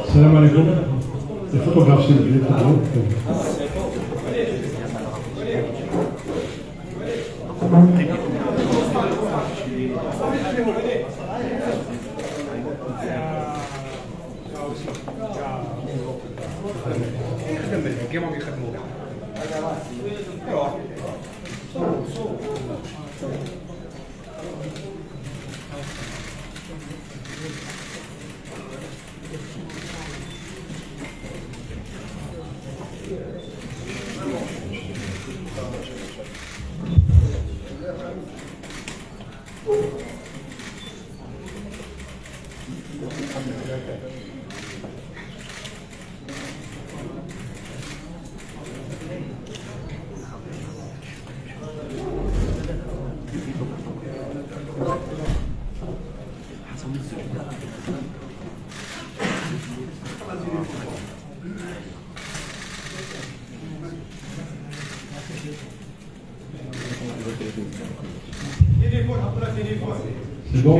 السلام عليكم. الفوتوغراف s'il vous plaît. C'est bon.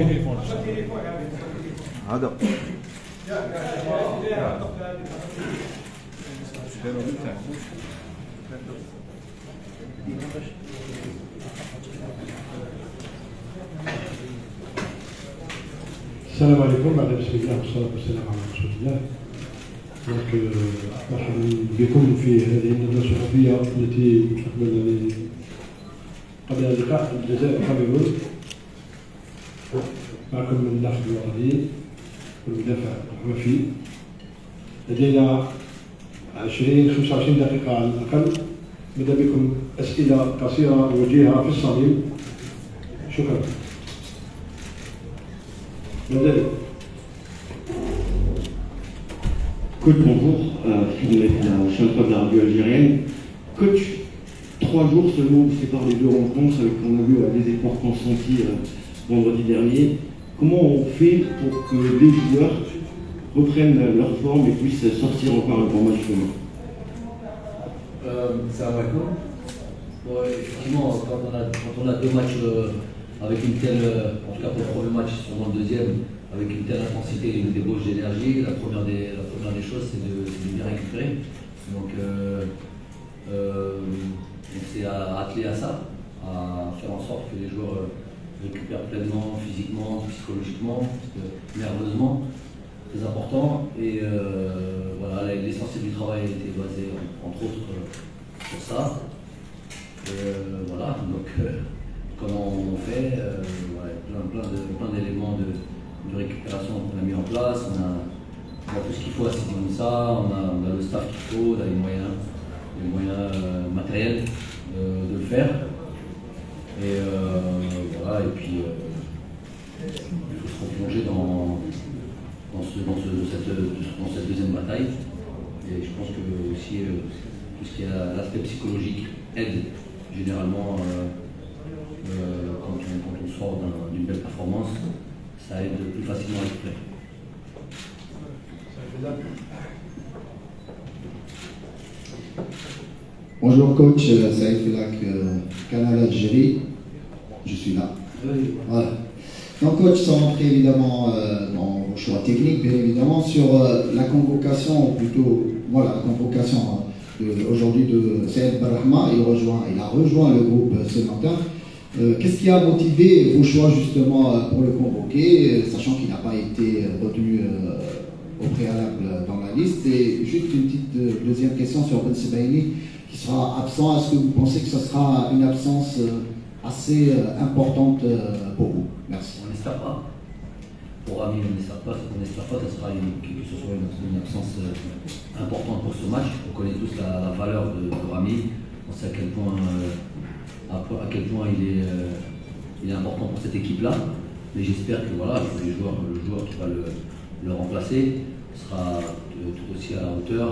هذا السلام عليكم. بعد بسم الله والصلاة والسلام على رسول الله. مرحبا بكم في هذه الندوة الصحفية التي استقبلنا قبل اللقاء في الجزائر الكاميرون. معكم من الناشط الوطني والمدافع الوفي. لدينا 25 دقيقة على الأقل. ماذا بكم أسئلة قصيرة وجيهة في الصميم. شكرا. Coach, bonjour, Philippe, la championne de la radio algérienne. Coach, 3 jours seulement vous séparent les deux rencontres, avec on a vu les efforts consentis vendredi dernier. Comment on fait pour que les joueurs reprennent leur forme et puissent sortir encore un grand match demain? Salam alaikum. Bon, effectivement, quand on a deux matchs avec une telle, en tout cas pour le premier match, sûrement le deuxième, avec une telle intensité et une débauche d'énergie, la première des choses, c'est de bien récupérer. Donc, on s'est attelé à ça, à faire en sorte que les joueurs récupèrent pleinement, physiquement, psychologiquement, nerveusement, très important. Et voilà, l'essentiel du travail a été basé, entre autres, sur ça. Voilà, donc comment on fait, plein d'éléments de récupération qu'on a mis en place. On a tout ce qu'il faut à cette ça, on a le staff qu'il faut, on a les moyens matériels de le faire. Et voilà, et puis il faut se replonger dans cette deuxième bataille. Et je pense que aussi tout ce qui est l'aspect psychologique aide généralement quand on sort d'une belle performance, ça aide plus facilement à récupérer. Bonjour coach, Saïd Felak, Canal Algérie, je suis là. Oui. Voilà. Donc coach, sans rentrer évidemment dans vos choix techniques, bien évidemment, sur la convocation, ou plutôt voilà, la convocation aujourd'hui de Saïd Barahma, il a rejoint le groupe ce matin. Qu'est-ce qui a motivé vos choix justement pour le convoquer, sachant qu'il n'a pas été retenu au préalable dans la liste? Et juste une petite deuxième question sur Ben Sebaini qui sera absent. Est-ce que vous pensez que ce sera une absence assez importante pour vous? Merci. On n'espère pas. Pour Rami, on n'espère pas que ce soit une absence importante pour ce match. On connaît tous la valeur de Rami. On sait à quel point il est important pour cette équipe-là. Mais j'espère que voilà, le joueur qui va le remplacer sera tout aussi à la hauteur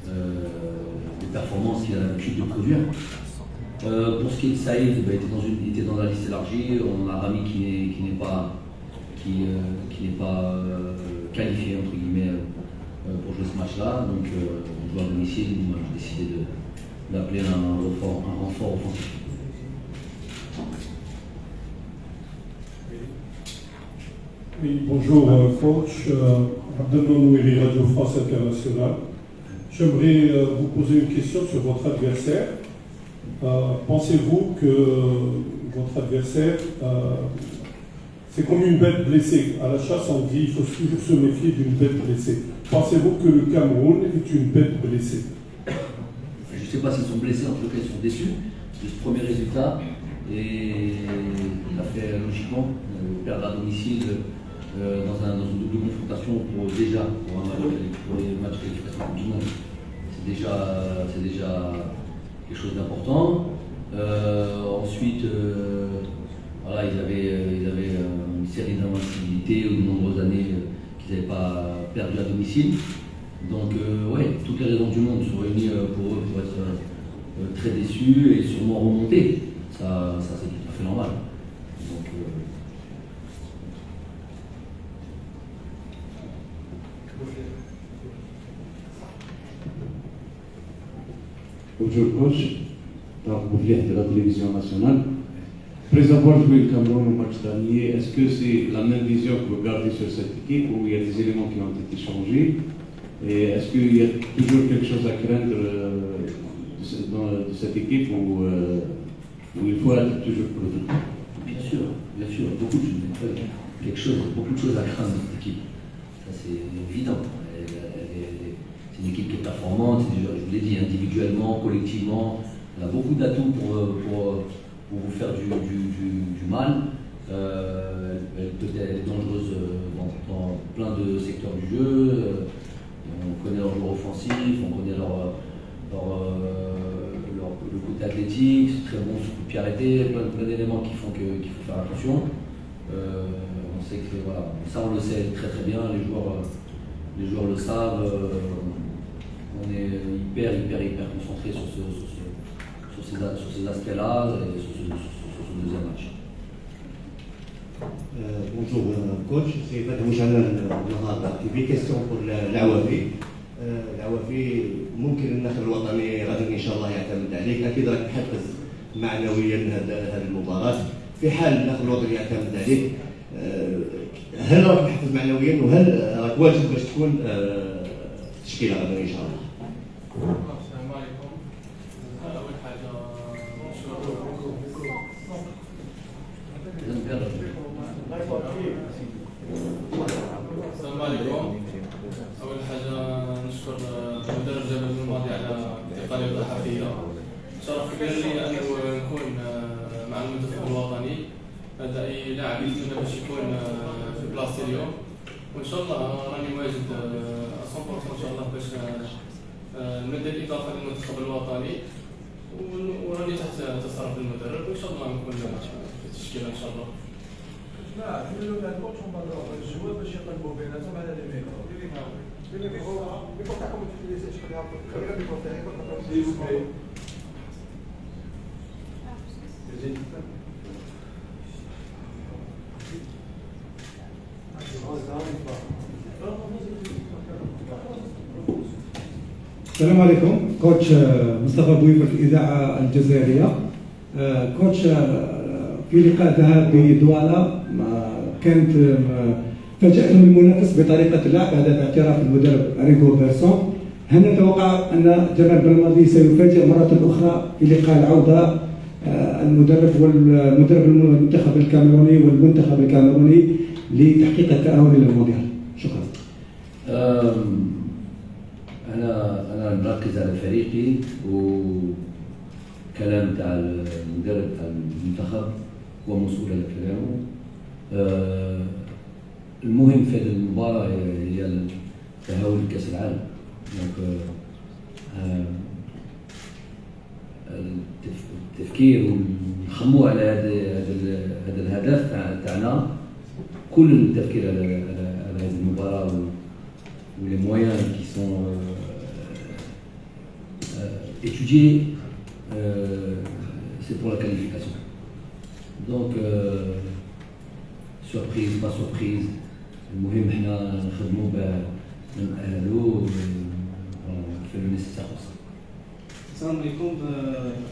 des performances qu'il a l'habitude de produire. Pour ce qui est de Saïd, il était dans la liste élargie. On a Rami qui n'est pas qualifié entre guillemets pour jouer ce match-là. Donc on jouer à domicile, moi j'ai décidé d'appeler un renfort offensif. Oui, bonjour coach, Abdelman Nouiri, Radio France Internationale. J'aimerais vous poser une question sur votre adversaire. Pensez-vous que votre adversaire, c'est comme une bête blessée? À la chasse, on dit qu'il faut toujours se méfier d'une bête blessée. Pensez-vous que le Cameroun est une bête blessée? Je ne sais pas s'ils sont blessés, en tout cas ils sont déçus de ce premier résultat. Et il a fait logiquement perdre à domicile dans une double confrontation pour un match qualification du monde. C'est déjà quelque chose d'important. Ensuite, voilà, ils avaient une série d'invincibilités ou de nombreuses années qu'ils n'avaient pas perdu à domicile. Donc, ouais, toutes les raisons du monde sont réunies pour eux pour être très déçus et sûrement remonter. Ça c'est tout à fait normal. Donc, Bonjour coach, vous venez de la télévision nationale. Après avoir joué le Cameroun au match dernier, est-ce que c'est la même vision que vous gardez sur cette équipe ou il y a des éléments qui ont été changés? Et est-ce qu'il y a toujours quelque chose à craindre de cette équipe où il faut être toujours prudent? bien sûr, beaucoup de choses à craindre dans cette équipe. Ça c'est évident. C'est une équipe qui est performante, je vous l'ai dit, individuellement, collectivement. Elle a beaucoup d'atouts pour vous faire du mal. Elle peut être dangereuse dans plein de secteurs du jeu. On connaît leur joueur offensif, on connaît le côté athlétique, c'est très bon sur le coup de pied arrêté, plein d'éléments qui font qu'il faut faire attention. On sait que voilà, ça on le sait très très bien, les joueurs le savent. On est hyper concentré sur ces aspects-là et sur ce deuxième match. Bonjour coach, c'est Fatou Jalal النهارده في كيستيون pour العوافي. العوافي ممكن النخل الوطني غدا ان شاء الله يعتمد عليك، اكيد راك تحفز معنويا هذه المباراه. في حال النخل الوطني يعتمد عليك، هل راك محفز معنويا وهل راك واجد باش تكون تشكيله غدا ان شاء الله؟ السلام عليكم. اول حاجه السلام عليكم. أول حاجة نشكر المدرب جابر الماضي على التقنية الصحفية. شرف كبير لي أنه نكون مع المنتخب الوطني. هذا أي لاعب يتمنى باش يكون في بلاصتي اليوم، وإن شاء الله راني واجد 100% إن شاء الله باش نمد الإضافة للمنتخب الوطني، وراني تحت تصرف المدرب، وإن شاء الله نكون في التشكيلة إن شاء الله. لا كل الكوتش هما الجواب باش يقلبوا بيناتهم على لي ميكرو الميكرو تاعكم تيليزي تخليها خليها الميكرو تاعي السلام عليكم كوتش مصطفى بويفة في الإذاعة الجزائرية. كوتش في لقاء ذهاب بدوالا كانت فاجأتهم المنافس بطريقة اللعب، هذا باعتراف المدرب ريغو بيرسون. هل نتوقع أن جمال بلماضي سيفاجئ مرة أخرى في لقاء العودة المدرب المنتخب الكاميروني والمنتخب الكاميروني لتحقيق التأهل إلى المونديال؟ شكرا. أنا مركز على فريقي، وكلام تاع المدرب تاع المنتخب هو مسؤول على كلامه. المهم في هذه المباراة هي التأهل لكأس العالم. التفكير ونخمو على هذا الهدف تاعنا، كل التفكير على هذه المباراة les moyens qui sont étudiés, c'est pour la qualification. Donc, surprise, pas surprise, المهم احنا نخدموا نأهلوا ونفعلوا السلام عليكم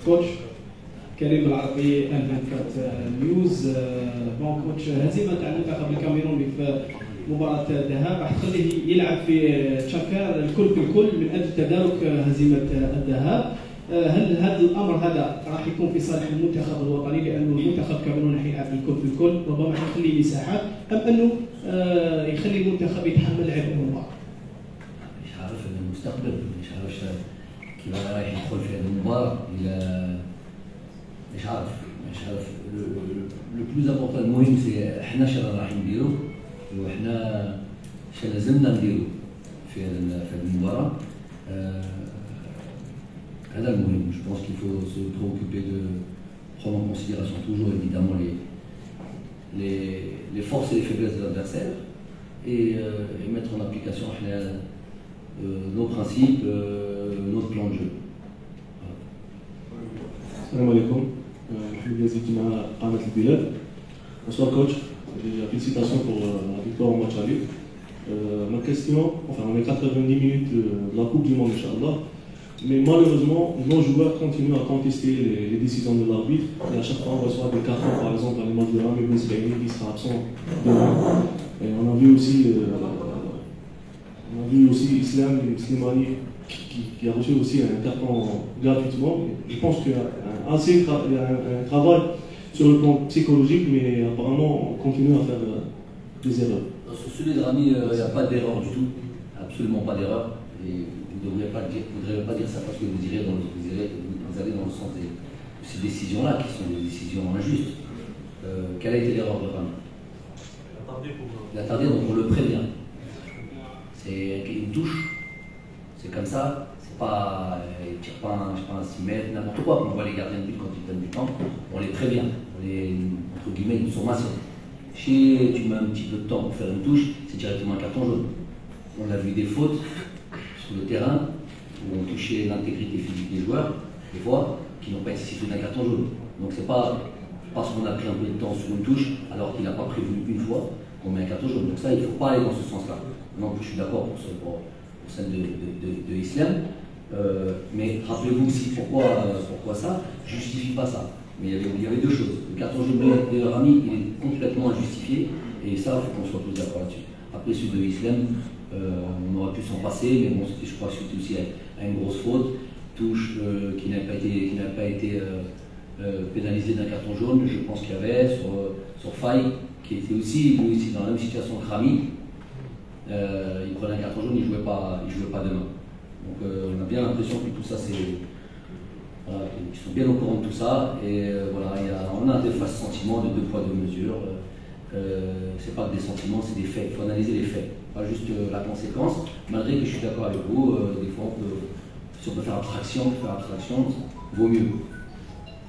كوتش كريم بالعربي ان 24 نيوز. بون كوتش هزيمه تاع المنتخب الكاميروني في مباراه الذهاب راح تخليه يلعب في تشاكار الكل بالكل من اجل تدارك هزيمه الذهاب. هل هذا الامر هذا راح يكون في صالح المنتخب الوطني لانه المنتخب الكاميروني راح يلعب الكل بالكل ربما يخلي مساحات ام انه يخلي المنتخب يتحمل عبء المباراه؟ مش عارف المستقبل مش عارف كيف رايح يدخل في هذه المباراه الى مش عارف لو بلوز امبورطون المهم سي احنا شنو راح نديرو وحنا شنو لازمنا نديرو في هذه المباراه. هذا المهم. Je pense qu'il faut se préoccuper de prendre en considération toujours évidemment les forces et les faiblesses de l'adversaire et mettre en application nos principes, notre plan de jeu. Salam alaikum. Mohamed Yazid Jima, Qamat al-Bilad. Bonsoir coach. Félicitations pour la victoire au match aller. Ma question, enfin on est 90 minutes de la Coupe du Monde, Inch'Allah. Mais malheureusement, nos joueurs continuent à contester les décisions de l'arbitre. Et à chaque fois, on reçoit des cartons, par exemple, dans les matchs de Rami Benzbaini qui sera absent demain. Et on a vu aussi Islam Slimani qui a reçu aussi un carton gratuitement. Je pense qu'il y a un travail sur le plan psychologique, mais apparemment, on continue à faire des erreurs. Sur celui de Rami, il n'y a pas d'erreur du tout. Absolument pas d'erreur. Et vous ne devriez pas dire ça parce que vous allez dans le sens de ces décisions-là qui sont des décisions injustes. Quelle a été l'erreur de Rami? Il a tardé, donc on le prévient. C'est une touche, c'est comme ça, c'est pas, il ne tire pas un 6 mètres, n'importe quoi. On voit les gardiens de but quand ils prennent du temps, on les prévient, on les, entre guillemets, une sommation. Si tu mets un petit peu de temps pour faire une touche, c'est directement un carton jaune. On a vu des fautes sur le terrain où on touchait l'intégrité physique des joueurs, des fois, qui n'ont pas été sifflés d'un carton jaune. Donc c'est pas parce qu'on a pris un peu de temps sur une touche, alors qu'il n'a pas prévenu une fois, qu'on met un carton jaune. Donc ça, il ne faut pas aller dans ce sens-là. Non, je suis d'accord pour celle de Islam, mais rappelez-vous aussi pourquoi ça justifie pas ça. Mais il y avait deux choses. Le carton jaune de Rami, il est complètement injustifié, et ça, il faut qu'on soit tous d'accord là-dessus. Après celui de Islam, on aurait pu s'en passer, mais bon, je crois que c'était aussi à une grosse faute, touche qui n'a pas été pénalisée d'un carton jaune. Je pense qu'il y avait sur Faye, qui était aussi dans la même situation que Rami. Il prenait un carton jaune, il ne jouait pas demain. Donc on a bien l'impression que tout ça, voilà, ils sont bien au courant de tout ça. Et voilà, on a des sentiments de deux poids, deux mesures. C'est pas des sentiments, c'est des faits. Il faut analyser les faits, pas juste la conséquence. Malgré que je suis d'accord avec vous, des fois si on peut faire abstraction, vaut mieux.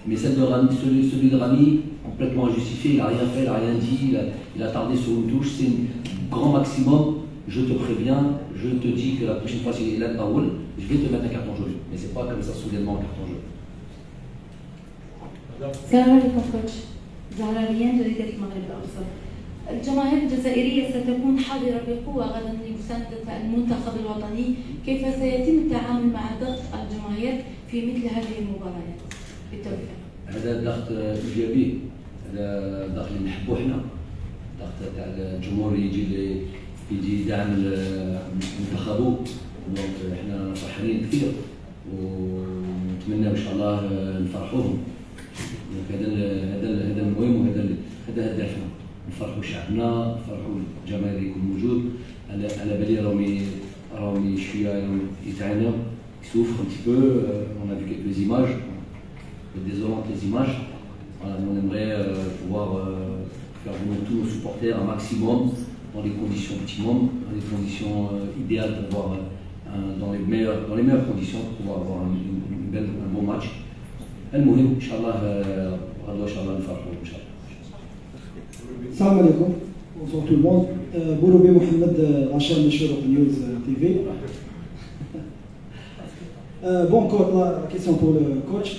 Mais celui de Rami, complètement injustifié, il n'a rien fait, il n'a rien dit, il a tardé sur une touche, c'est un grand maximum. Je te préviens, je te dis que la prochaine fois, si il est là, je vais te mettre un carton jaune. Mais c'est pas comme ça soudainement un carton jaune. السلام عليكم كوتش. زهرة ريان جريدة المغرب الأوسط. الجماهير الجزائرية ستكون حاضرة بقوة غدا لمساندة المنتخب الوطني، كيف سيتم التعامل مع ضغط الجماهير في مثل هذه المباريات؟ بالتوفيق. هذا ضغط إيجابي، هذا ضغط اللي نحبوه احنا، ضغط تاع الجمهور يجي يدعم منتخبه، دونك احنا فرحانين كثير ونتمنى ان شاء الله نفرحوهم. دونك هذا المهم وهذا هدفنا، نفرحوا شعبنا، نفرحوا الجماهير اللي يكون موجود. على بالي راهم شويه يتعانوا، يسوفر un petit peu. On a vu quelques images, désolantes les images. Voilà, on aimerait pouvoir faire venir tous nos supporters un maximum dans les conditions optimum, dans les conditions idéales pour pouvoir, dans les meilleures conditions pour pouvoir avoir un bon match. المهم ان شاء الله غدوه ان شاء الله نفرحوا ان شاء الله. السلام عليكم. Bonsoir tout le monde. Bouroubi Mohamed, Rachel Meshur of News TV. Bon, la question pour le coach.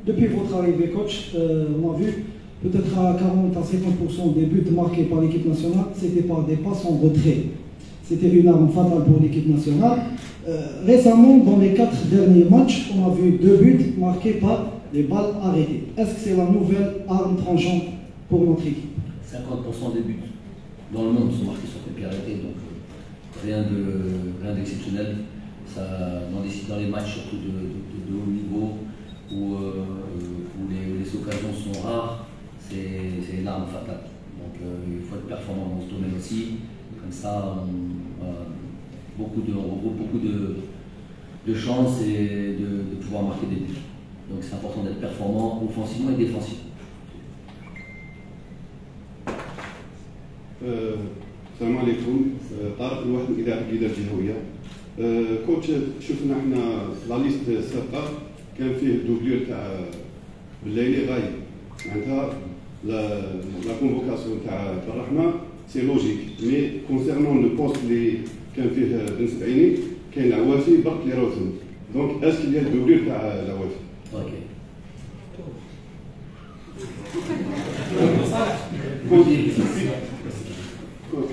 Depuis votre arrivée, coach, on a vu peut-être à 40 à 50% des buts marqués par l'équipe nationale, c'était par des passes en retrait. c'était une arme fatale pour l'équipe nationale. Récemment, dans les 4 derniers matchs, on a vu 2 buts marqués par les balles arrêtées. Est-ce que c'est la nouvelle arme tranchante pour notre équipe? 50% des buts dans le monde sont marqués sur pied arrêté, donc rien d'exceptionnel. Dans les matchs surtout de haut niveau où les occasions sont rares, c'est une arme fatale. Donc il faut être performant dans ce domaine aussi. Comme ça, on regroupe beaucoup de chances et de pouvoir marquer des buts. Donc c'est important d'être performant offensivement et défensivement. السلام عليكم. طارق الواحد من إذاعة البلاد الجهوية. كوتش شفنا احنا لا ليست السابقة كان فيه دوبلير تاع بالليلي غايب معناتها لا كونفوكاسيون تاع الرحمة سي لوجيك مي كونسيرنون لو بوست اللي كان فيه بن سبعيني كاين العوافي برك لي روتن دونك اسكو ليا الدوبلير تاع العوافي. اوكي.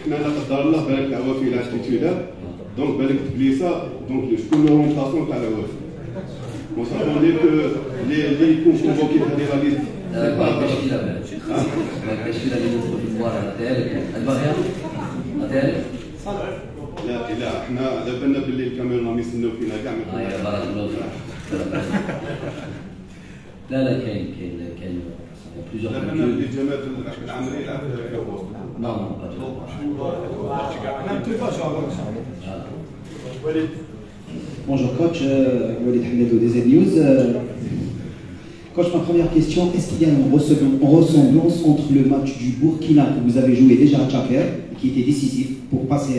حنا لا قدر الله بالك العوافي لا تيتولار دونك بالك تبليسا دونك شكون لو رومبلاسون تاع العوافي on s'attendait que les convoqués par les réalistes. لا احنا على بالنا باللي الكاميرا راهم يستناو فينا كاع لا كاين plusieurs Bonjour coach, Walid Hamedou des Z-News. Coach, ma première question, est-ce qu'il y a une ressemblance entre le match du Burkina que vous avez joué déjà à Tchaker, qui était décisif pour passer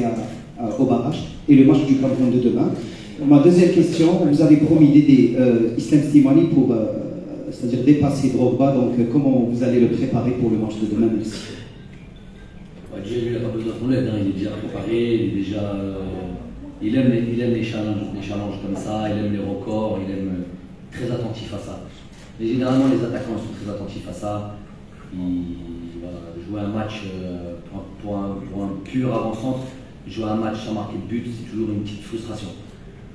au barrage, et le match du Cameroun de demain? Ma deuxième question, vous avez promis d'aider Islam Slimani pour c'est-à-dire dépasser Drogba, donc comment vous allez le préparer pour le match de demain? Merci. Déjà, lui, il n'a pas besoin qu'on l'aide, il est déjà préparé, il aime les challenges comme ça, il aime les records, il aime très attentif à ça. Mais généralement, les attaquants sont très attentifs à ça. Jouer un match pour un pur avant-centre, jouer un match sans marquer de but, c'est toujours une petite frustration.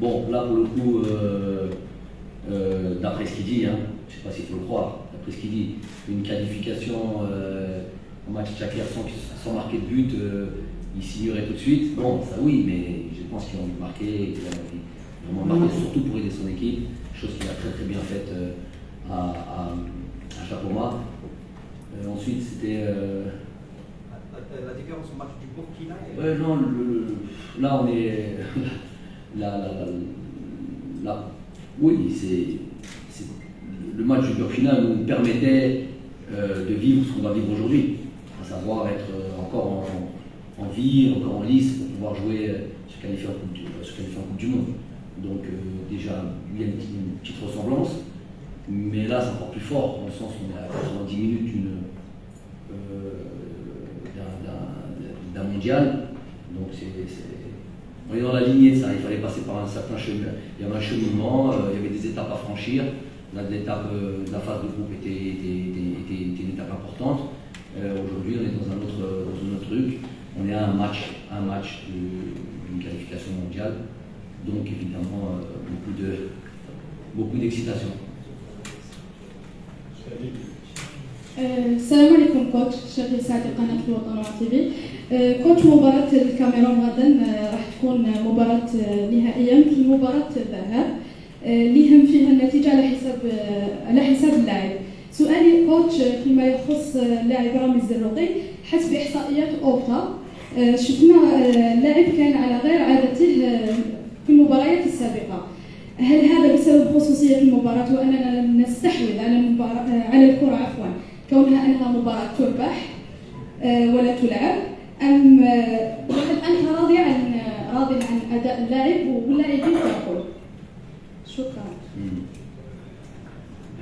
Bon, là, pour le coup, d'après ce qu'il dit, je ne sais pas s'il faut le croire, d'après ce qu'il dit, une qualification en match Tchaker sans marquer de but, il signerait tout de suite. Bon, ça oui, mais je pense qu'il a envie de marquer, qu'il a envie vraiment de marquer, surtout pour aider son équipe, chose qu'il a très bien faite à Chapoma. Ensuite, c'était. La différence au match du Burkina. Ouais, non, là on est. Là, oui, c'est le match du Burkina nous permettait de vivre ce qu'on va vivre aujourd'hui, à savoir être encore en vie, encore en lice pour pouvoir jouer, se qualifier en Coupe du Monde. Donc déjà, il y a une petite ressemblance, mais là c'est encore plus fort, dans le sens où on est à 90 minutes d'un mondial, donc on est dans la lignée de ça, il fallait passer par un certain chemin, il y avait un cheminement, il y avait des étapes à franchir. La phase de groupe était une étape importante. Aujourd'hui, on est dans un autre truc. On est à un match d'une qualification mondiale. Donc, évidemment, beaucoup d'excitation. السلام عليكم كوتش شادي سعد قناة الوطن تي في. كوتش مباراة الكاميرون غدا راح تكون مباراة نهائية مثل مباراة الذهاب اللي يهم فيها النتيجة على حساب اللاعب. سؤالي كوتش فيما يخص اللاعب رامي الزروقي، حسب إحصائيات أوفا شفنا اللاعب كان على غير عادته في المباريات السابقة. هل هذا بسبب خصوصية المباراة وأننا نستحوذ على الكرة عفوا كونها أنها مباراة تربح ولا تلعب، أم هل أنت راضي عن أداء اللاعب واللاعبين تقول؟ شكرا.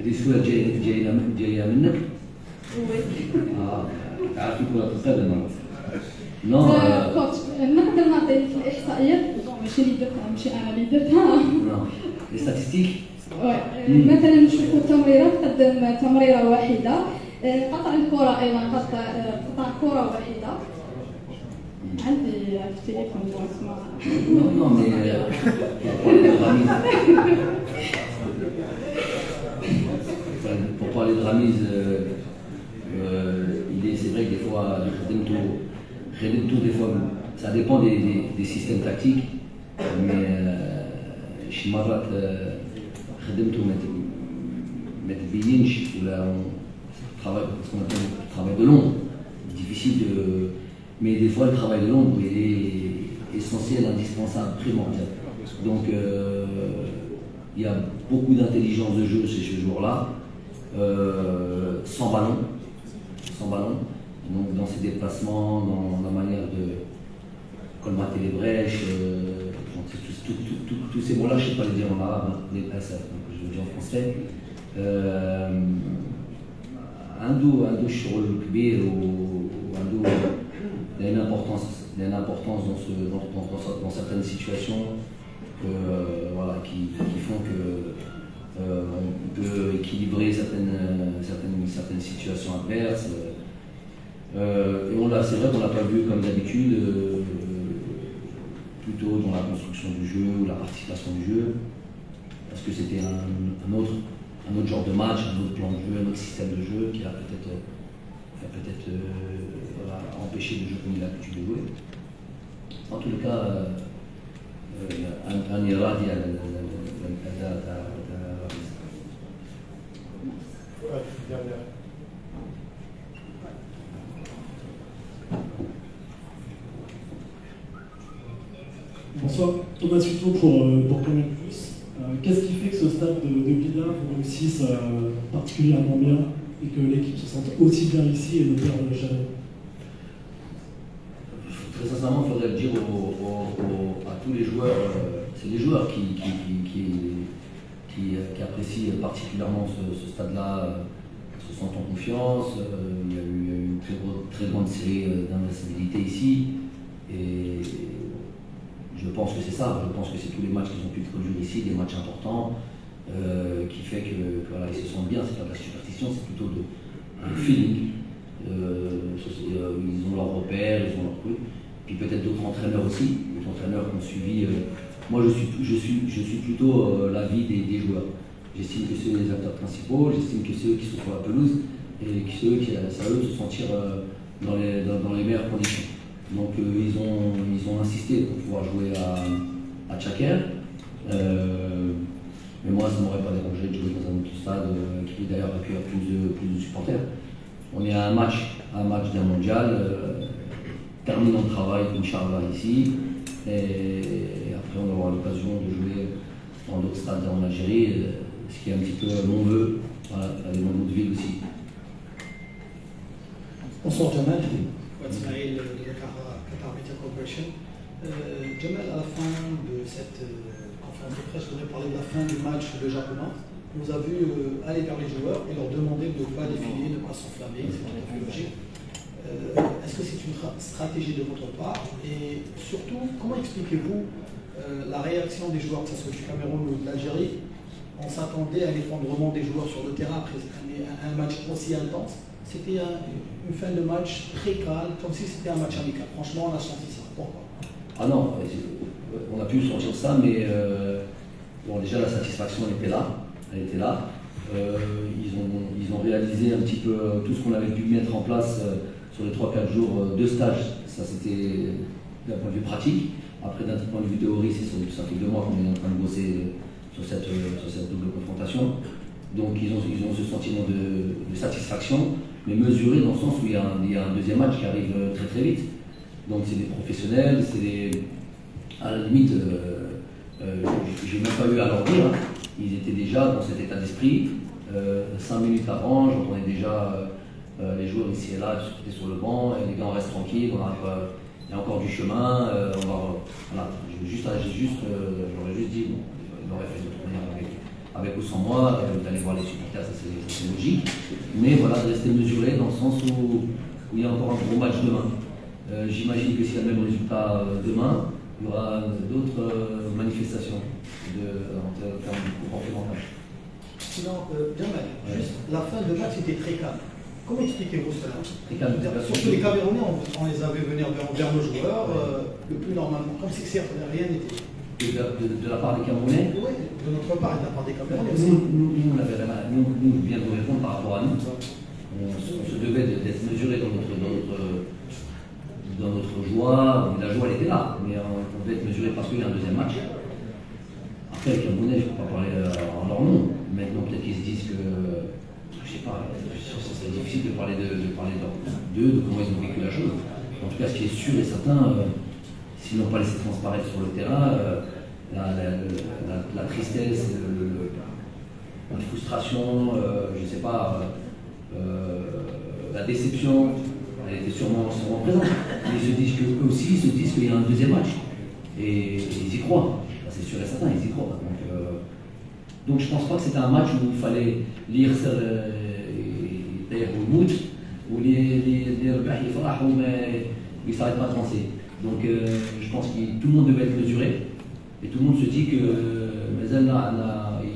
هذه السؤال جاية منك؟ تعرفي كرة القدم؟ نو كوتش نقدر نعطيك الإحصائيات ماشي اللي درتها ماشي أنا اللي درتها. لي ستاتستيك؟ مثلا نشوفوا تمريرة قدم تمريرة واحدة، قطع الكرة أيضا قطع كرة واحدة. عندي على التليفون اسمع. Non, mais pour parler de Ramiz, c'est vrai que des fois, des fois, ça dépend des systèmes tactiques, mais chez Marat, on travaille ce qu'on appelle le travail de l'ombre, difficile de. Mais des fois, le travail de l'ombre, il est essentiel, indispensable, primordial. Donc, il y a beaucoup d'intelligence de jeu chez ce joueur-là, sans ballon. Donc, dans ses déplacements, dans la manière de colmater les brèches, tous ces mots-là, je ne sais pas les dire en arabe, les SF, donc je le dis en français. عنده شغل كبير وعنده une importance dans certaines situations voilà, qui font que on peut équilibrer certaines situations adverses. Et c'est vrai qu'on l'a pas vu comme d'habitude, plutôt dans la construction du jeu ou la participation du jeu, parce que c'était un autre genre de match, un autre plan de jeu, un autre système de jeu qui a peut-être empêché de jouer comme il a l'habitude de jouer. En tout cas, un iradi à Bonsoir, Thomas Suto pour Canal+. Qu'est-ce qui fait que ce stade de Bila vous réussisse particulièrement bien et que l'équipe se sente aussi bien ici et ne perde jamais? Très sincèrement, il faudrait le dire à tous les joueurs. C'est les joueurs qui apprécient particulièrement ce stade-là, se sentent en confiance. Il y a eu une très grande série d'invincibilité ici. Et je pense que c'est ça. Je pense que c'est tous les matchs qu'ils ont pu produire ici, des matchs importants, qui fait que voilà, ils se sentent bien. C'est pas de la superstition, c'est plutôt un feeling. Ils ont leurs repères, ils ont leurs trucs. Puis peut-être d'autres entraîneurs aussi, d'autres entraîneurs qui ont suivi. Moi, je suis plutôt l'avis des joueurs. J'estime que c'est les acteurs principaux, j'estime que c'est eux qui sont sur la pelouse et que c'est eux qui, c'est à eux de se sentir dans les meilleures conditions. Donc ils ont insisté pour pouvoir jouer à Tchaker. Mais moi, ça ne m'aurait pas dérangé de jouer dans un autre stade qui d'ailleurs accueille plus de supporters. On est à un match d'un mondial, terminant le travail, Inch'Allah, ici. Et après, on aura l'occasion de jouer dans d'autres stades en Algérie, ce qui est un petit peu mon vœu, voilà, aller dans d'autres villes aussi. Bonsoir Jamal. Ismaël de Qatar Media Corporation. Jamal, à la fin de cette conférence de presse, je voudrais parler de la fin du match de Japona. On nous a vu aller vers les joueurs et leur demander de ne pas défiler, de ne pas s'enflammer, c'est tout à fait logique. Est-ce que c'est une stratégie de votre part? Et surtout, comment expliquez-vous la réaction des joueurs, que ce soit du Cameroun ou de l'Algérie? On s'attendait à l'effondrement des joueurs sur le terrain après un match aussi intense. C'était une fin de match très calme, comme si c'était un match amical. Franchement, on a senti ça. Pourquoi? Ah non, on a pu sentir ça, mais bon, déjà la satisfaction elle était là. Ils ont réalisé un petit peu tout ce qu'on avait pu mettre en place sur les 3-4 jours de stage. Ça c'était d'un point de vue pratique. Après d'un point de vue théorique, ça fait 2 mois qu'on est en train de bosser sur cette double confrontation. Donc ils ont ce sentiment de satisfaction, mais mesuré dans le sens où il y a un deuxième match qui arrive très très vite. Donc c'est des professionnels, à la limite, j'ai même pas eu à leur dire, hein. Ils étaient déjà dans cet état d'esprit. 5 minutes avant, j'entendais déjà les joueurs ici et là étaient sur le banc, et les gars on reste tranquille, il y a encore du chemin, voilà. J'aurais juste dit, bon, il aurait fait de toute manière avec ou sans moi, d'aller voir les supporters, ça c'est logique, mais voilà, de rester mesuré dans le sens où il y a encore un gros match demain. J'imagine que s'il y a le même résultat demain, il y aura d'autres manifestations en termes de comportement. Sinon, Jamal, juste la fin de match était très calme. Comment expliquez-vous cela? Surtout les Camerounais, on les avait venus vers nos joueurs, le plus normalement, comme si rien n'était. De la part des Camerounais? Oui, de notre part et de la part des Camerounais aussi. Nous, bien de répondre par rapport à nous. On se devait d'être mesuré dans notre joie. La joie, elle était là, mais on devait être mesuré parce qu'il y a un deuxième match. Après, les Camerounais, je ne peux pas parler en leur nom. Maintenant, peut-être qu'ils se disent que, je ne sais pas, c'est difficile de parler d'eux, de comment ils ont vécu la chose. En tout cas, ce qui est sûr et certain, s'ils n'ont pas laissé transparaître sur le terrain, la tristesse, la frustration, je ne sais pas, la déception, elle était sûrement présente. Mais ils se disent qu'eux aussi, ils se disent qu'il y a un deuxième match. Et ils y croient. C'est sûr et certain, ils y croient. Donc je ne pense pas que c'était un match où il fallait lire Mout, où les rebelles ils ne s'arrêtent pas de penser. Donc je pense que tout le monde devait être mesuré. Et tout le monde se dit qu'il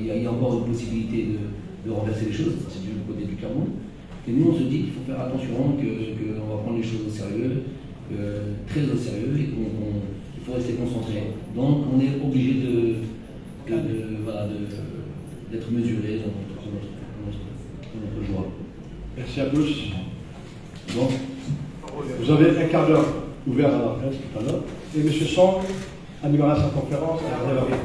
y a encore une possibilité de renverser les choses, c'est du côté du Cameroun. Et nous on se dit qu'il faut faire attention, qu'on va prendre les choses au sérieux, très au sérieux, et qu'il faut rester concentré. Donc on est obligé d'être mesuré dans notre joie. Merci à tous. Bon. Vous avez un quart d'heure ouvert à la presse tout à l'heure. Et M. Song animera sa conférence à 9h.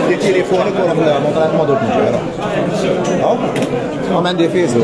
دي تليفونك وراه في المونطريمون دوك نجي راه عندي فيه زوج